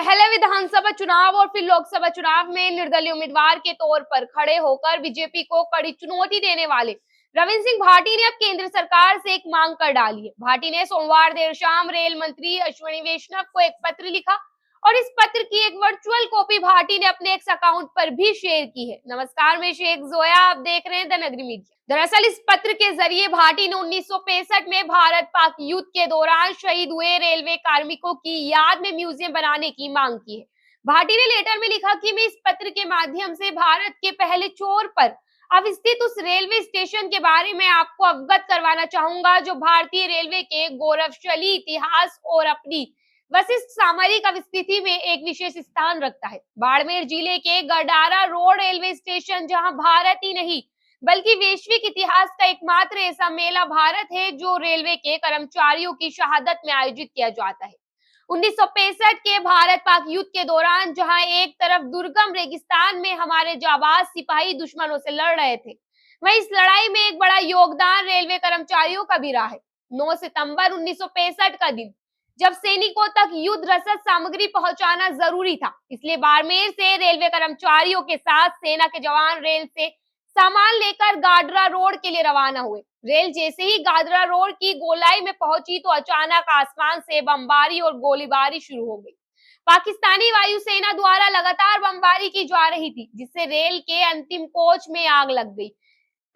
पहले विधानसभा चुनाव और फिर लोकसभा चुनाव में निर्दलीय उम्मीदवार के तौर पर खड़े होकर बीजेपी को कड़ी चुनौती देने वाले रविंद्र सिंह भाटी ने अब केंद्र सरकार से एक मांग कर डाली है। भाटी ने सोमवार देर शाम रेल मंत्री अश्विनी वैष्णव को एक पत्र लिखा और इस पत्र की एक वर्चुअल कॉपी भाटी ने अपने एक्स अकाउंट पर भी शेयर की है। नमस्कार, मैं शेख जोया, आप देख रहे हैं द नगरी मीडिया। दरअसल इस पत्र के जरिए भाटी ने 1965 में भारत पाक युद्ध के दौरान शहीद हुए रेलवे कार्मिकों की याद में म्यूजियम बनाने की मांग की है। भाटी ने लेटर में लिखा कि मैं इस पत्र के माध्यम से भारत के पहले छोर पर अवस्थित उस रेलवे स्टेशन के बारे में आपको अवगत करवाना चाहूंगा जो भारतीय रेलवे के गौरवशाली इतिहास और अपनी वशिष्ठ सामरिक अवस्थिति में एक विशेष स्थान रखता है। बाड़मेर जिले के गडारा रोड रेलवे स्टेशन जहां भारत ही नहीं बल्कि वैश्विक इतिहास का एकमात्र ऐसा मेला भारत है जो रेलवे के कर्मचारियों की शहादत में आयोजित किया जाता है। 1965 के भारत पाक युद्ध के दौरान जहां एक तरफ दुर्गम रेगिस्तान में हमारे जाबाज सिपाही दुश्मनों से लड़ रहे थे, वहीं इस लड़ाई में एक बड़ा योगदान रेलवे कर्मचारियों का भी रहा है। 9 सितंबर 1965 का दिन जब सैनिकों तक युद्ध रसद सामग्री पहुंचाना जरूरी था, इसलिए बाड़मेर से रेलवे कर्मचारियों के साथ सेना के जवान रेल से सामान लेकर गाडरा रोड के लिए रवाना हुए। रेल जैसे ही गाडरा रोड की गोलाई में पहुंची तो अचानक आसमान से बमबारी और गोलीबारी शुरू हो गई। पाकिस्तानी वायुसेना द्वारा लगातार बमबारी की जा रही थी, जिससे रेल के अंतिम कोच में आग लग गई।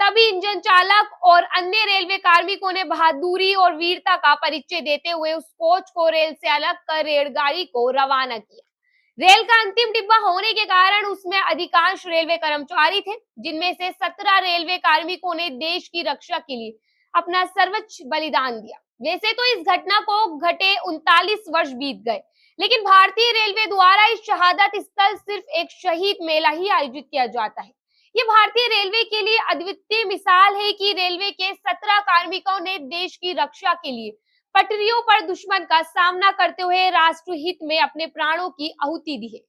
तभी इंजन चालक और अन्य रेलवे कार्मिकों ने बहादुरी और वीरता का परिचय देते हुए उस कोच को रेल से अलग कर रेलगाड़ी को रवाना किया। रेल का अंतिम डिब्बा होने के कारण उसमें अधिकांश रेलवे कर्मचारी थे, जिनमें से 17 रेलवे कार्मिकों ने देश की रक्षा के लिए अपना सर्वोच्च बलिदान दिया। वैसे तो इस घटना को घटे 39 वर्ष बीत गए, लेकिन भारतीय रेलवे द्वारा इस शहादत स्थल सिर्फ एक शहीद मेला ही आयोजित किया जाता है। ये भारतीय रेलवे के लिए अद्वितीय मिसाल है कि रेलवे के 17 कार्मिकों ने देश की रक्षा के लिए पटरियों पर दुश्मन का सामना करते हुए राष्ट्र हित में अपने प्राणों की आहुति दी है।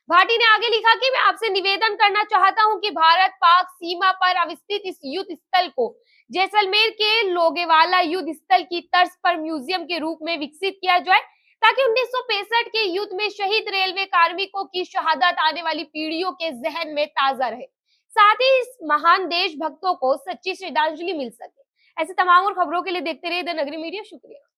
भाटी ने आगे लिखा कि मैं आपसे निवेदन करना चाहता हूं कि भारत पाक सीमा पर अवस्थित इस युद्ध स्थल को जैसलमेर के लोगेवाला युद्ध स्थल की तर्ज पर म्यूजियम के रूप में विकसित किया जाए, ताकि 1965 के युद्ध में शहीद रेलवे कार्मिकों की शहादत आने वाली पीढ़ियों के जहन में ताजा रहे, साथ ही इस महान देशभक्तों को सच्ची श्रद्धांजलि मिल सके। ऐसे तमाम और खबरों के लिए देखते रहिए द नगरी मीडिया। शुक्रिया।